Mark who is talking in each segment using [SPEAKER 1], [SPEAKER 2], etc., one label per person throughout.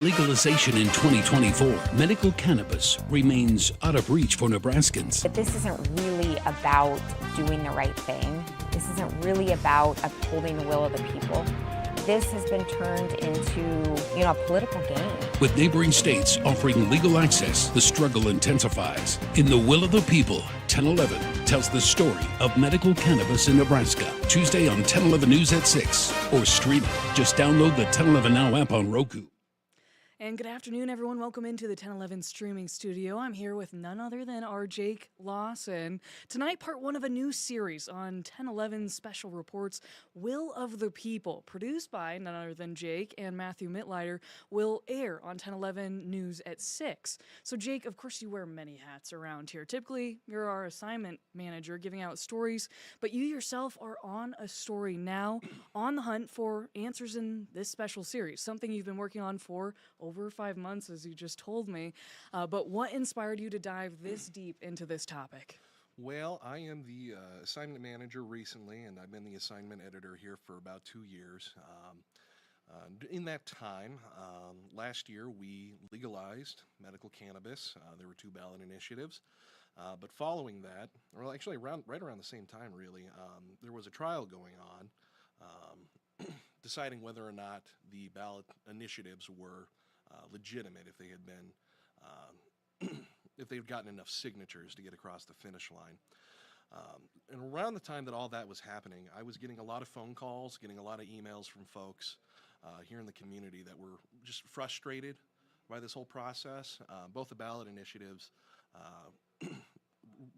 [SPEAKER 1] Legalization in 2024, medical cannabis remains out of reach for Nebraskans.
[SPEAKER 2] But this isn't really about doing the right thing. This isn't really about upholding the will of the people. This has been turned into, a political game.
[SPEAKER 1] With neighboring states offering legal access, the struggle intensifies. In The Will of the People, 1011 tells the story of medical cannabis in Nebraska. Tuesday on 1011 News at 6. Or stream it. Just download the 1011 Now app on Roku.
[SPEAKER 3] And good afternoon, everyone. Welcome into the 1011 streaming studio. I'm here with none other than our Jake Lawson. Tonight, part one of a new series on 1011 Special Reports, Will of the People, produced by none other than Jake and Matthew Mitlider, will air on 1011 News at 6. So, Jake, of course, you wear many hats around here. Typically, you're our assignment manager giving out stories, but you yourself are on a story now, on the hunt for answers in this special series, something you've been working on for over 5 months, as you just told me. But what inspired you to dive this deep into this topic?
[SPEAKER 4] Well, I am the assignment manager recently, and I've been the assignment editor here for about 2 years. In that time, last year, we legalized medical cannabis. There were 2 ballot initiatives. But following that, or actually right around the same time, really, there was a trial going on deciding whether or not the ballot initiatives were legitimate, if they had been, if they'd gotten enough signatures to get across the finish line. And around the time that all that was happening, I was getting a lot of phone calls, getting a lot of emails from folks here in the community that were just frustrated by this whole process. Both the ballot initiatives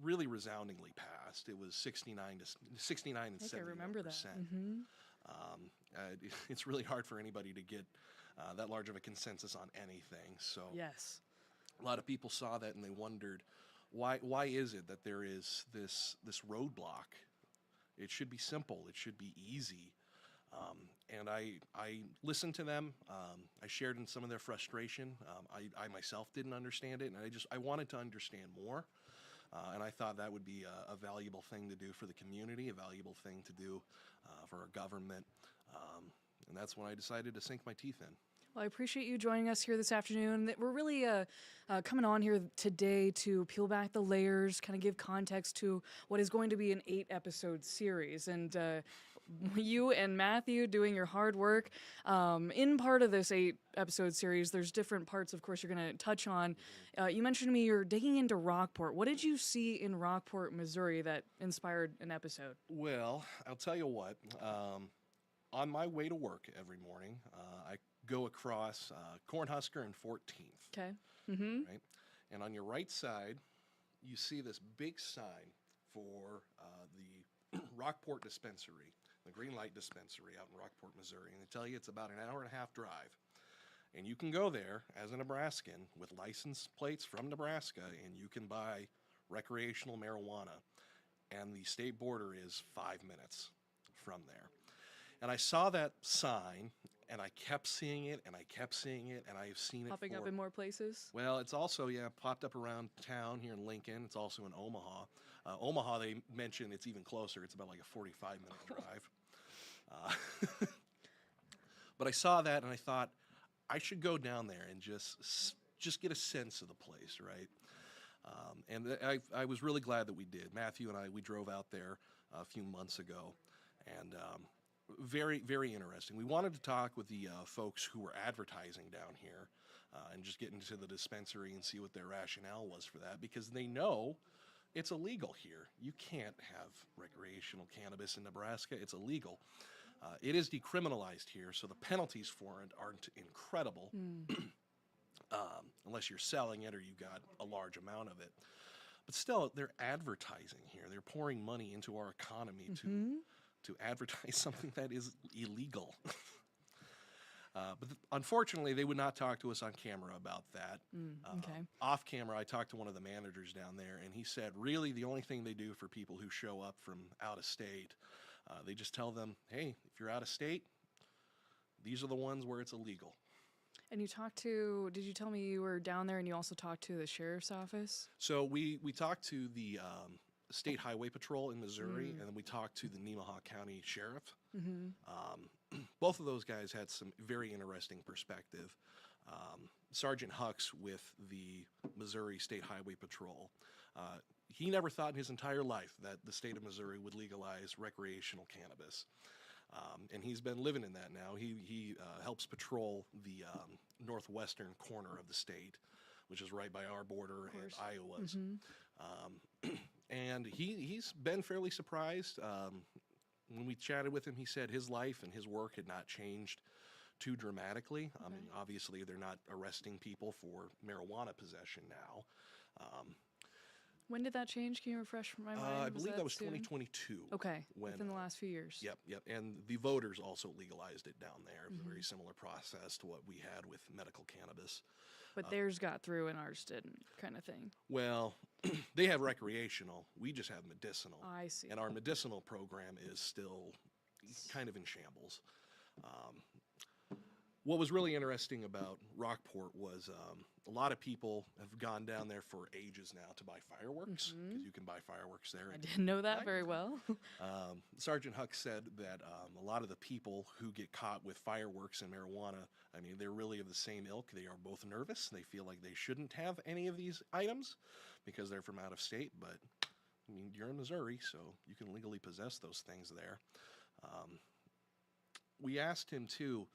[SPEAKER 4] really resoundingly passed. It was 69 and 70%.
[SPEAKER 3] I remember that.
[SPEAKER 4] It's really hard for anybody to get that large of a consensus on anything. So
[SPEAKER 3] yes,
[SPEAKER 4] a lot of people saw that and they wondered, why is it that there is this roadblock? It should be simple. It should be easy. And I listened to them. I shared in some of their frustration. I myself didn't understand it, and I wanted to understand more. And I thought that would be a valuable thing to do for the community, a valuable thing to do for our government. And that's when I decided to sink my teeth in.
[SPEAKER 3] Well, I appreciate you joining us here this afternoon. We're really coming on here today to peel back the layers, kind of give context to what is going to be an 8-episode series. And you and Matthew doing your hard work. In part of this 8-episode series, there's different parts, of course, you're going to touch on. You mentioned to me you're digging into Rockport. What did you see in Rockport, Missouri that inspired an episode?
[SPEAKER 4] Well, I'll tell you what. On my way to work every morning, I go across Cornhusker and 14th.
[SPEAKER 3] Okay. Mm-hmm.
[SPEAKER 4] Right? And on your right side, you see this big sign for the Rockport Dispensary, the Green Light Dispensary out in Rockport, Missouri. And they tell you it's about an hour and a half drive. And you can go there as a Nebraskan with license plates from Nebraska, and you can buy recreational marijuana. And the state border is 5 minutes from there. And I saw that sign, and I kept seeing it, and I kept seeing it, and I've seen it
[SPEAKER 3] Popping up in more places?
[SPEAKER 4] Well, it's also, popped up around town here in Lincoln. It's also in Omaha. Omaha, they mention it's even closer. It's about like a 45-minute drive. But I saw that, and I thought, I should go down there and just get a sense of the place, right? And I was really glad that we did. Matthew and I, we drove out there a few months ago, and very, very interesting. We wanted to talk with the folks who were advertising down here and just get into the dispensary and see what their rationale was for that, because they know it's illegal here. You can't have recreational cannabis in Nebraska. It's illegal. It is decriminalized here, so the penalties for it aren't incredible unless you're selling it or you got a large amount of it. But still, they're advertising here. They're pouring money into our economy to advertise something that is illegal. But unfortunately, they would not talk to us on camera about that.
[SPEAKER 3] Okay.
[SPEAKER 4] Off camera, I talked to one of the managers down there, and he said, really, the only thing they do for people who show up from out of state, they just tell them, hey, if you're out of state, these are the ones where it's illegal.
[SPEAKER 3] And did you tell me you were down there and you also talked to the sheriff's office?
[SPEAKER 4] So we talked to the State Highway Patrol in Missouri, and then we talked to the Nemaha County Sheriff. Both of those guys had some very interesting perspective Sergeant Hux with the Missouri State Highway Patrol. He never thought in his entire life that the state of Missouri would legalize recreational cannabis. And he's been living in that now. He helps patrol the northwestern corner of the state, which is right by our border and Iowa's. And he's been fairly surprised. When we chatted with him, he said his life and his work had not changed too dramatically. I mean, obviously, they're not arresting people for marijuana possession now.
[SPEAKER 3] When did that change? Can you refresh my mind?
[SPEAKER 4] I believe that was
[SPEAKER 3] soon?
[SPEAKER 4] 2022.
[SPEAKER 3] Okay,
[SPEAKER 4] when,
[SPEAKER 3] within the last few years.
[SPEAKER 4] Yep. And the voters also legalized it down there. It was a very similar process to what we had with medical cannabis.
[SPEAKER 3] But theirs got through and ours didn't, kind of thing.
[SPEAKER 4] Well, they have recreational. We just have medicinal.
[SPEAKER 3] I see.
[SPEAKER 4] And our medicinal program is still kind of in shambles. What was really interesting about Rockport was a lot of people have gone down there for ages now to buy fireworks, because you can buy fireworks there.
[SPEAKER 3] I didn't know that very well.
[SPEAKER 4] Sergeant Huck said that a lot of the people who get caught with fireworks and marijuana, I mean, they're really of the same ilk. They are both nervous. They feel like they shouldn't have any of these items because they're from out of state, but I mean, you're in Missouri, so you can legally possess those things there. We asked him, too,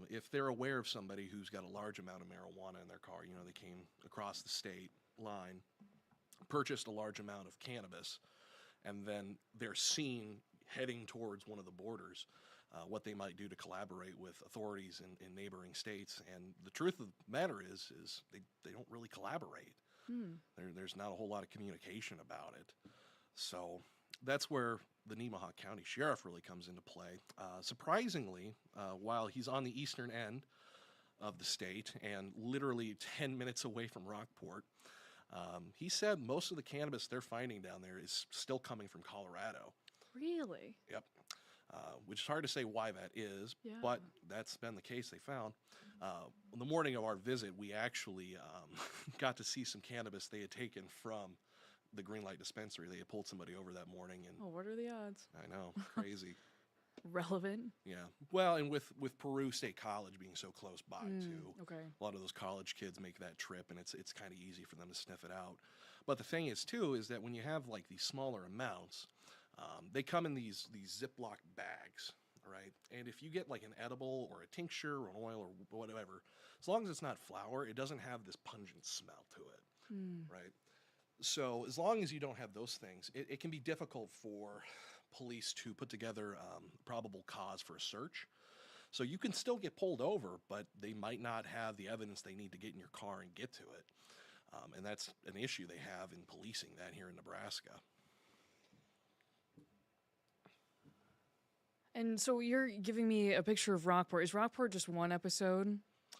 [SPEAKER 4] if they're aware of somebody who's got a large amount of marijuana in their car. You know, they came across the state line, purchased a large amount of cannabis, and then they're seen heading towards one of the borders, what they might do to collaborate with authorities in neighboring states. And the truth of the matter is they don't really collaborate. There's not a whole lot of communication about it. So that's where the Nemaha County Sheriff really comes into play. Surprisingly, while he's on the eastern end of the state and literally 10 minutes away from Rockport, he said most of the cannabis they're finding down there is still coming from Colorado.
[SPEAKER 3] Really?
[SPEAKER 4] Yep. Which is hard to say why that is, but that's been the case they found. On the morning of our visit, we actually got to see some cannabis they had taken from the Green Light dispensary. They had pulled somebody over that morning, and
[SPEAKER 3] Oh, what are the odds?
[SPEAKER 4] I know, crazy.
[SPEAKER 3] Relevant?
[SPEAKER 4] Yeah. Well, and with Peru State College being so close by too,
[SPEAKER 3] Okay.
[SPEAKER 4] a lot of those college kids make that trip, and it's kind of easy for them to sniff it out. But the thing is too is that when you have like these smaller amounts, they come in these Ziploc bags, right? And if you get like an edible or a tincture or an oil or whatever, as long as it's not flour, it doesn't have this pungent smell to it, right? So as long as you don't have those things, it can be difficult for police to put together probable cause for a search. So you can still get pulled over, but they might not have the evidence they need to get in your car and get to it. And that's an issue they have in policing that here in Nebraska.
[SPEAKER 3] And so you're giving me a picture of Rockport. Is Rockport just one episode?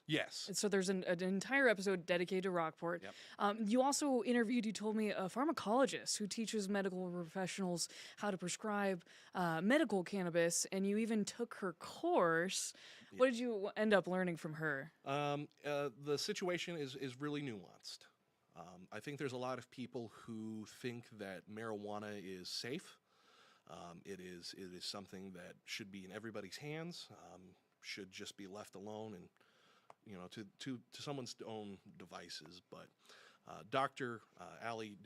[SPEAKER 4] Yes.
[SPEAKER 3] And so there's an entire episode dedicated to Rockport.
[SPEAKER 4] Yep.
[SPEAKER 3] You also interviewed, you told me, a pharmacologist who teaches medical professionals how to prescribe medical cannabis, and you even took her course. Yep. What did you end up learning from her?
[SPEAKER 4] The situation is really nuanced. I think there's a lot of people who think that marijuana is safe. It is something that should be in everybody's hands, should just be left alone and, you know, to someone's own devices. But Dr. Allie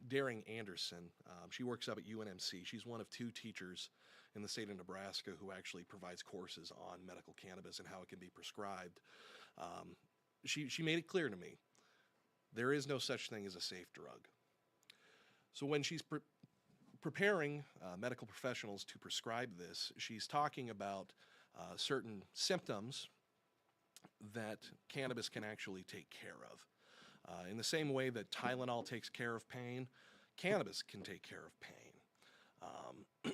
[SPEAKER 4] Daring Anderson, she works up at UNMC. She's one of 2 teachers in the state of Nebraska who actually provides courses on medical cannabis and how it can be prescribed. She made it clear to me, there is no such thing as a safe drug. So when she's preparing medical professionals to prescribe this, she's talking about certain symptoms that cannabis can actually take care of. In the same way that Tylenol takes care of pain, cannabis can take care of pain.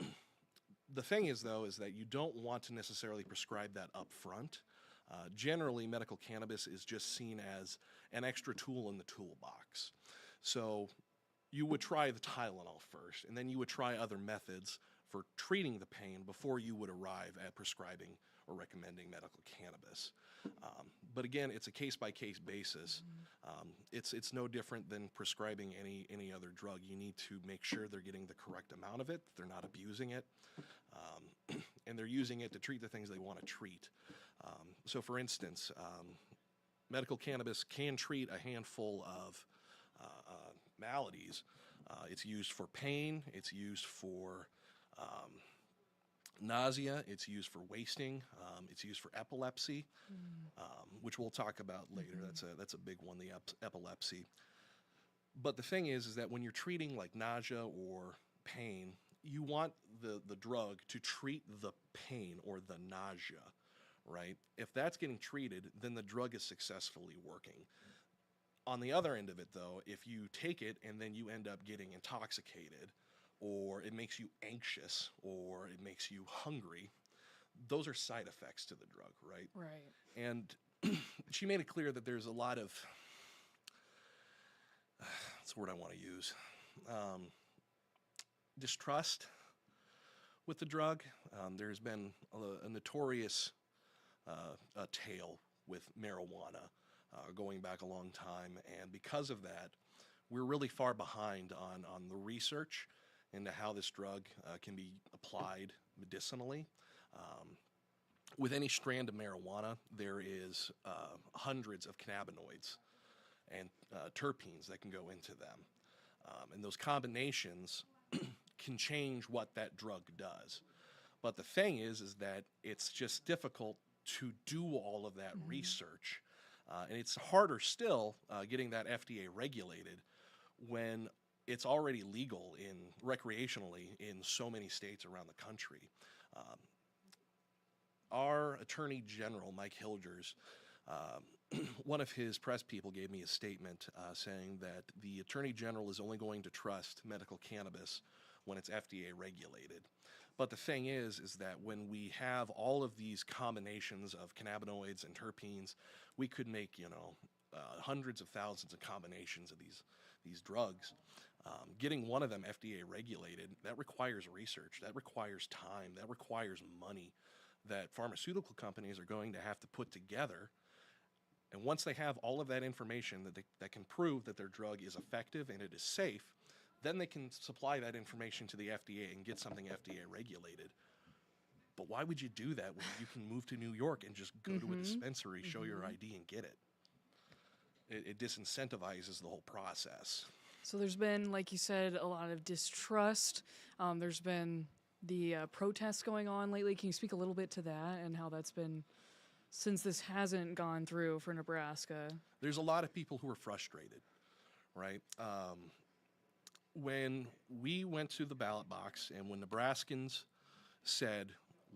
[SPEAKER 4] The thing is, though, is that you don't want to necessarily prescribe that up front. Generally, medical cannabis is just seen as an extra tool in the toolbox. So you would try the Tylenol first, and then you would try other methods for treating the pain before you would arrive at prescribing or recommending medical cannabis. But again, it's a case-by-case basis. It's no different than prescribing any other drug. You need to make sure they're getting the correct amount of it, they're not abusing it, and they're using it to treat the things they want to treat. So for instance, medical cannabis can treat a handful of maladies. It's used for pain. It's used for nausea. It's used for wasting. It's used for epilepsy, which we'll talk about later. That's a big one, the epilepsy. But the thing is that when you're treating like nausea or pain, you want the drug to treat the pain or the nausea, right? If that's getting treated, then the drug is successfully working. On the other end of it, though, if you take it and then you end up getting intoxicated, or it makes you anxious, or it makes you hungry, those are side effects to the drug, right?
[SPEAKER 3] Right.
[SPEAKER 4] And she made it clear that there's a lot of, what's the word I want to use, distrust with the drug. There's been a notorious tale with marijuana going back a long time, and because of that, we're really far behind on the research into how this drug can be applied medicinally. With any strand of marijuana, there is hundreds of cannabinoids and terpenes that can go into them. And those combinations can change what that drug does. But the thing is that it's just difficult to do all of that research. And it's harder still getting that FDA regulated when it's already legal recreationally in so many states around the country. Our Attorney General, Mike Hilgers, one of his press people gave me a statement saying that the Attorney General is only going to trust medical cannabis when it's FDA regulated. But the thing is that when we have all of these combinations of cannabinoids and terpenes, we could make, hundreds of thousands of combinations of these drugs. Getting one of them FDA regulated, that requires research, that requires time, that requires money that pharmaceutical companies are going to have to put together. And once they have all of that information that can prove that their drug is effective and it is safe, then they can supply that information to the FDA and get something FDA regulated. But why would you do that when you can move to New York and just go to a dispensary, show your ID, and get it? It disincentivizes the whole process.
[SPEAKER 3] So there's been, like you said, a lot of distrust. There's been the protests going on lately. Can you speak a little bit to that and how that's been since this hasn't gone through for Nebraska?
[SPEAKER 4] There's a lot of people who are frustrated, right? When we went to the ballot box and when Nebraskans said,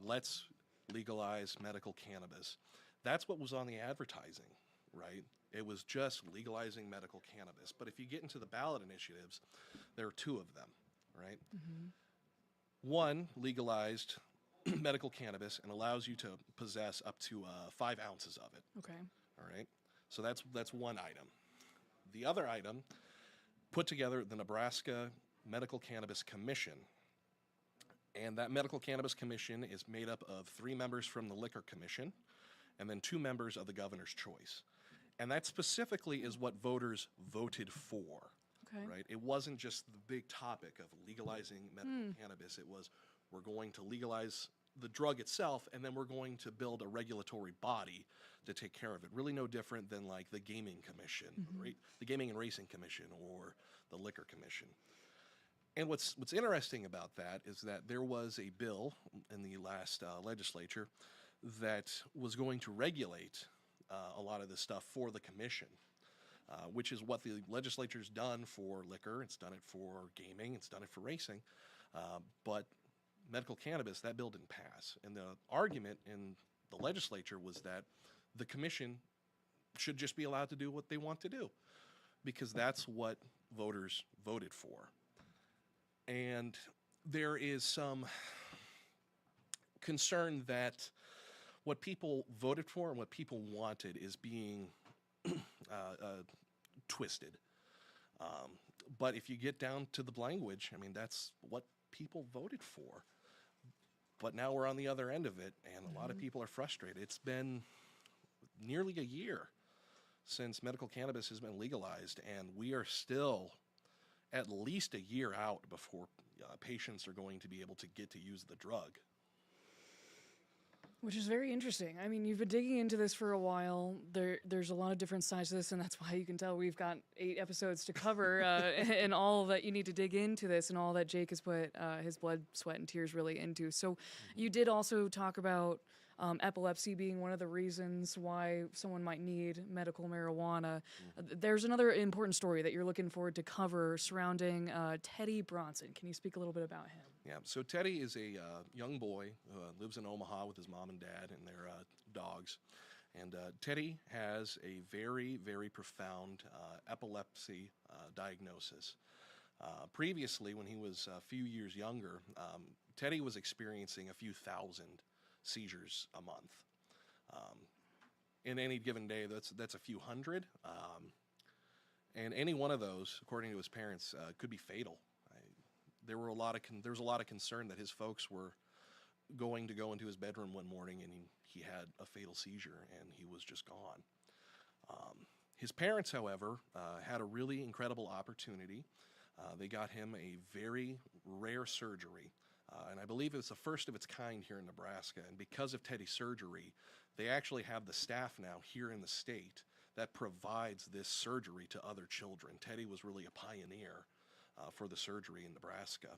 [SPEAKER 4] let's legalize medical cannabis, that's what was on the advertising, right? It was just legalizing medical cannabis. But if you get into the ballot initiatives, there are two of them, right? One legalized medical cannabis and allows you to possess up to 5 ounces of it.
[SPEAKER 3] Okay.
[SPEAKER 4] All right. So that's one item. The other item put together the Nebraska Medical Cannabis Commission. And that Medical Cannabis Commission is made up of 3 members from the Liquor Commission and then 2 members of the governor's choice. And that specifically is what voters voted for.
[SPEAKER 3] Okay.
[SPEAKER 4] Right? It wasn't just the big topic of legalizing medical cannabis. It was, we're going to legalize the drug itself, and then we're going to build a regulatory body to take care of it. Really no different than like the Gaming Commission, the Gaming and Racing Commission, or the Liquor Commission. And what's interesting about that is that there was a bill in the last legislature that was going to regulate a lot of this stuff for the commission, which is what the legislature's done for liquor. It's done it for gaming. It's done it for racing. But medical cannabis, that bill didn't pass. And the argument in the legislature was that the commission should just be allowed to do what they want to do because that's what voters voted for. And there is some concern that what people voted for and what people wanted is being twisted. But if you get down to the language, I mean, that's what people voted for. But now we're on the other end of it, and a lot of people are frustrated. It's been nearly a year since medical cannabis has been legalized, and we are still at least a year out before patients are going to be able to get to use the drug.
[SPEAKER 3] Which is very interesting. I mean, you've been digging into this for a while. There's a lot of different sides to this, and that's why you can tell we've got 8 episodes to cover, and all that you need to dig into this, and all that Jake has put his blood, sweat, and tears really into. So, you did also talk about epilepsy being one of the reasons why someone might need medical marijuana. There's another important story that you're looking forward to cover surrounding Teddy Bronson. Can you speak a little bit about him?
[SPEAKER 4] Yeah, so Teddy is a young boy who lives in Omaha with his mom and dad and their dogs. And Teddy has a very, very profound epilepsy diagnosis. Previously, when he was a few years younger, Teddy was experiencing a few thousand seizures a month. In any given day, that's a few hundred. And any one of those, according to his parents, could be fatal. There was a lot of concern that his folks were going to go into his bedroom one morning and he had a fatal seizure and he was just gone. His parents, however, had a really incredible opportunity. They got him a very rare surgery, and I believe it's the first of its kind here in Nebraska. And because of Teddy's surgery, they actually have the staff now here in the state that provides this surgery to other children. Teddy was really a pioneer for the surgery in Nebraska,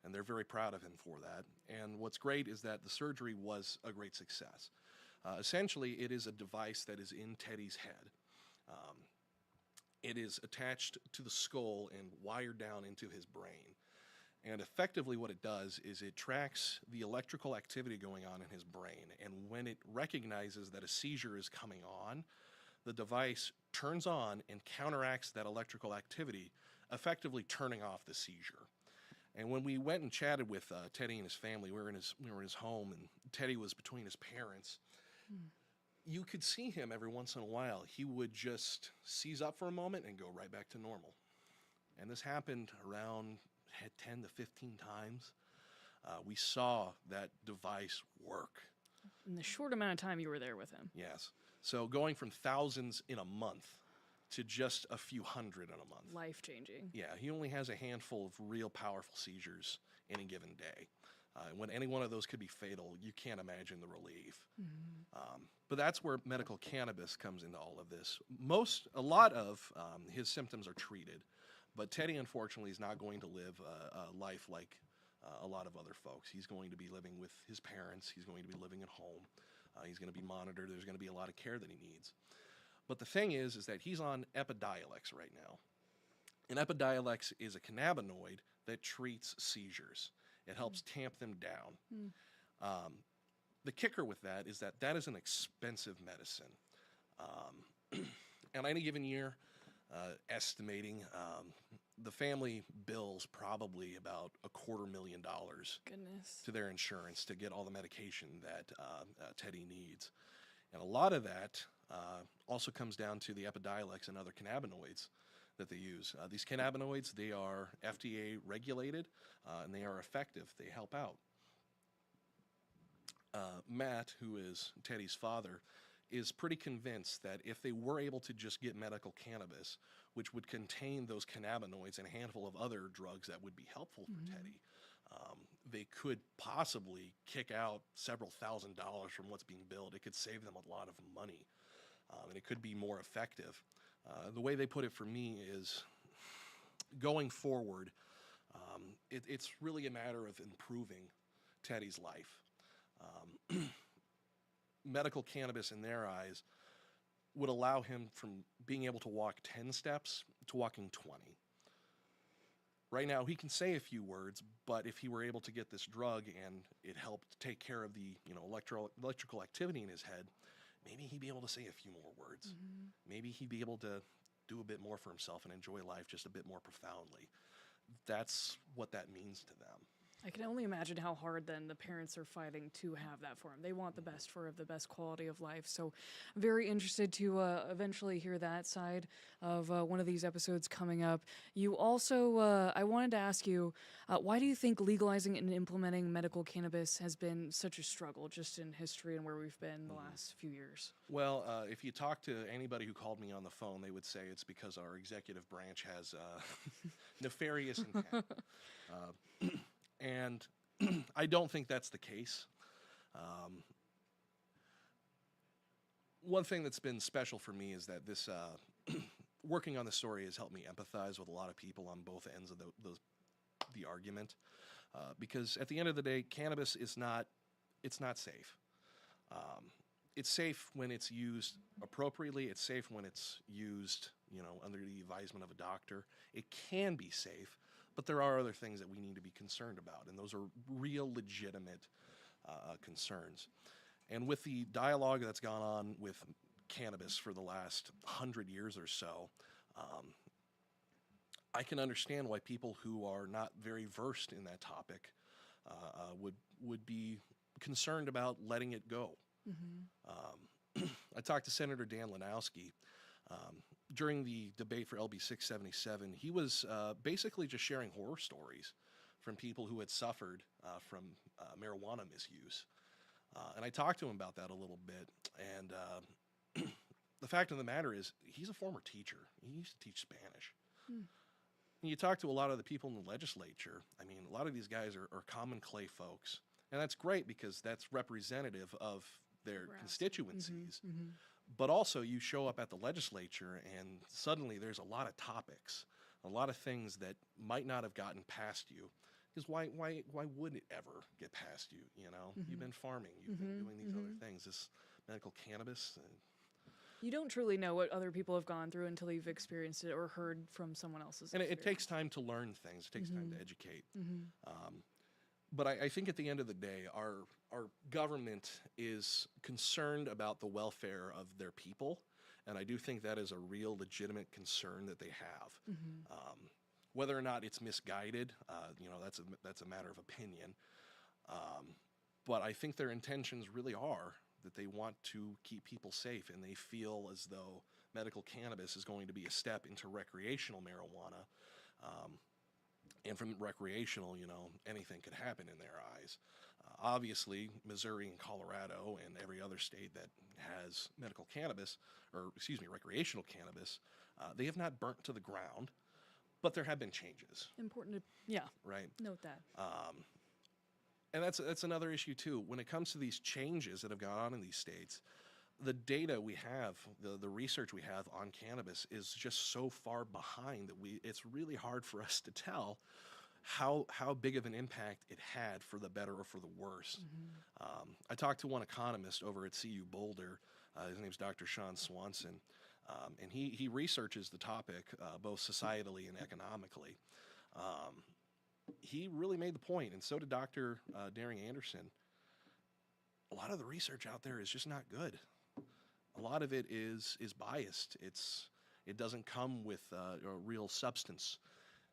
[SPEAKER 4] and they're very proud of him for that. And what's great is that the surgery was a great success. Essentially, it is a device that is in Teddy's head. It is attached to the skull and wired down into his brain. And effectively what it does is it tracks the electrical activity going on in his brain, and when it recognizes that a seizure is coming on, the device turns on and counteracts that electrical activity, effectively turning off the seizure. And when we went and chatted with Teddy and his family, we were in his home, and Teddy was between his parents. You could see him every once in a while. He would just seize up for a moment and go right back to normal. And this happened around 10 to 15 times. We saw that device work.
[SPEAKER 3] In the short amount of time you were there with him.
[SPEAKER 4] Yes. So going from thousands in a month to just a few hundred in a month.
[SPEAKER 3] Life-changing.
[SPEAKER 4] Yeah, he only has a handful of real powerful seizures in a given day. When any one of those could be fatal, you can't imagine the relief. But that's where medical cannabis comes into all of this. A lot of his symptoms are treated, but Teddy, unfortunately, is not going to live a life like a lot of other folks. He's going to be living with his parents. He's going to be living at home. He's going to be monitored. There's going to be a lot of care that he needs. But the thing is that he's on Epidiolex right now. And Epidiolex is a cannabinoid that treats seizures. It helps tamp them down. The kicker with that is that is an expensive medicine. And any given year, estimating, the family bills probably about $250,000
[SPEAKER 3] Goodness.
[SPEAKER 4] to their insurance to get all the medication that Teddy needs. And a lot of that also comes down to the Epidiolex and other cannabinoids that they use. These cannabinoids, they are FDA regulated, and they are effective. They help out. Matt, who is Teddy's father, is pretty convinced that if they were able to just get medical cannabis, which would contain those cannabinoids and a handful of other drugs that would be helpful for Teddy, they could possibly kick out several $1,000s from what's being billed. It could save them a lot of money, and it could be more effective. The way they put it for me is, going forward, it's really a matter of improving Teddy's life. Medical cannabis, in their eyes, would allow him from being able to walk 10 steps to walking 20. Right now, he can say a few words, but if he were able to get this drug and it helped take care of the electrical activity in his head, maybe he'd be able to say a few more words. Maybe he'd be able to do a bit more for himself and enjoy life just a bit more profoundly. That's what that means to them.
[SPEAKER 3] I can only imagine how hard then the parents are fighting to have that for him. They want the best for the best quality of life. So I'm very interested to eventually hear that side of one of these episodes coming up. You also, I wanted to ask you, why do you think legalizing and implementing medical cannabis has been such a struggle just in history and where we've been the last few years? Well,
[SPEAKER 4] if you talk to anybody who called me on the phone, they would say it's because our executive branch has nefarious intent. And I don't think that's the case. one thing that's been special for me is that this working on the story has helped me empathize with a lot of people on both ends of the argument, because at the end of the day, cannabis is not safe. It's safe when it's used appropriately. It's safe when it's used, under the advisement of a doctor. It can be safe, but there are other things that we need to be concerned about, and those are real legitimate concerns. And with the dialogue that's gone on with cannabis for the last 100 years or so, I can understand why people who are not very versed in that topic would be concerned about letting it go. I talked to Senator Dan Lanowski during the debate for LB 677. He was basically just sharing horror stories from people who had suffered from marijuana misuse. And I talked to him about that a little bit. And the fact of the matter is, he's a former teacher. He used to teach Spanish. And you talk to a lot of the people in the legislature. I mean, a lot of these guys are common clay folks. And that's great because that's representative of their constituencies. But also, you show up at the legislature and suddenly there's a lot of topics, a lot of things that might not have gotten past you. Because why would it ever get past you? You've been farming, you've been doing these other things, this medical cannabis.
[SPEAKER 3] You don't truly know what other people have gone through until you've experienced it or heard from someone else's
[SPEAKER 4] And
[SPEAKER 3] experience.
[SPEAKER 4] it takes time to learn things. It takes time to educate. But I think at the end of the day, our government is concerned about the welfare of their people, and I do think that is a real legitimate concern that they have. Whether or not it's misguided, that's a matter of opinion. But I think their intentions really are that they want to keep people safe, and they feel as though medical cannabis is going to be a step into recreational marijuana. And from recreational, anything could happen in their eyes. Obviously, Missouri and Colorado and every other state that has recreational cannabis, they have not burnt to the ground, but there have been changes.
[SPEAKER 3] Important to,
[SPEAKER 4] right?
[SPEAKER 3] Note that.
[SPEAKER 4] And that's another issue too. When it comes to these changes that have gone on in these states, the data we have, the research we have on cannabis is just so far behind that it's really hard for us to tell how big of an impact it had for the better or for the worse. I talked to one economist over at CU Boulder. His name's Dr. Sean Swanson, and he researches the topic both societally and economically. He really made the point, and so did Dr. Daring Anderson. A lot of the research out there is just not good. A lot of it is biased. It doesn't come with a real substance.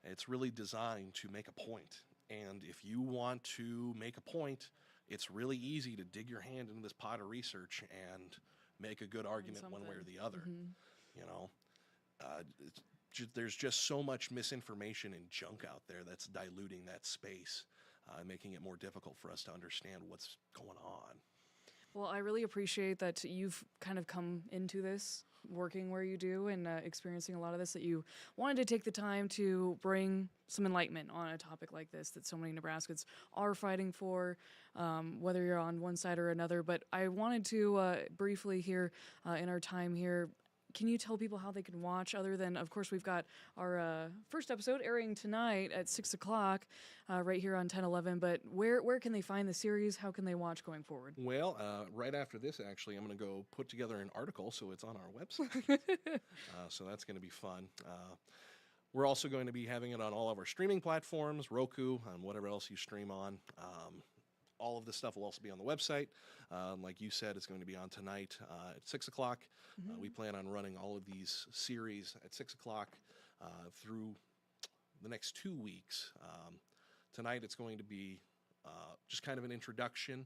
[SPEAKER 4] It's really designed to make a point. And if you want to make a point, it's really easy to dig your hand into this pot of research and make a good argument one way or the other. There's just so much misinformation and junk out there that's diluting that space, making it more difficult for us to understand what's going on.
[SPEAKER 3] Well, I really appreciate that you've kind of come into this working where you do and experiencing a lot of this, that you wanted to take the time to bring some enlightenment on a topic like this that so many Nebraskans are fighting for, whether you're on one side or another. But I wanted to briefly here in our time here, can you tell people how they can watch, other than, of course, we've got our first episode airing tonight at 6 o'clock right here on 1011, but where can they find the series? How can they watch going forward?
[SPEAKER 4] Well, right after this, actually, I'm going to go put together an article so it's on our website. So that's going to be fun. We're also going to be having it on all of our streaming platforms, Roku, and whatever else you stream on. All of this stuff will also be on the website. Like you said, it's going to be on tonight at 6 o'clock. We plan on running all of these series at 6 o'clock through the next 2 weeks. Tonight it's going to be just kind of an introduction,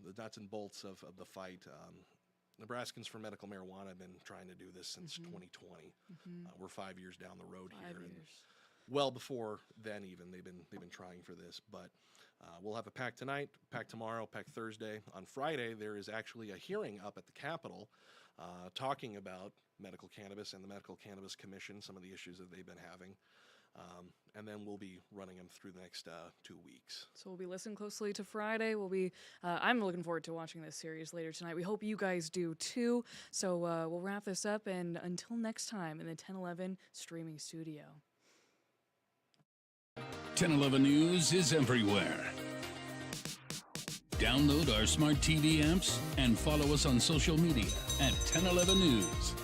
[SPEAKER 4] the nuts and bolts of the fight. Nebraskans for Medical Marijuana have been trying to do this since 2020. We're 5 years down the road here. And well before then even, they've been trying for this. But we'll have a pack tonight, pack tomorrow, pack Thursday. On Friday, there is actually a hearing up at the Capitol talking about medical cannabis and the Medical Cannabis Commission, some of the issues that they've been having. And then we'll be running them through the next 2 weeks.
[SPEAKER 3] So we'll be listening closely to Friday. I'm looking forward to watching this series later tonight. We hope you guys do too. So we'll wrap this up, and until next time in the 1011 streaming studio.
[SPEAKER 1] 1011 News is everywhere. Download our smart TV apps and follow us on social media at 1011 News.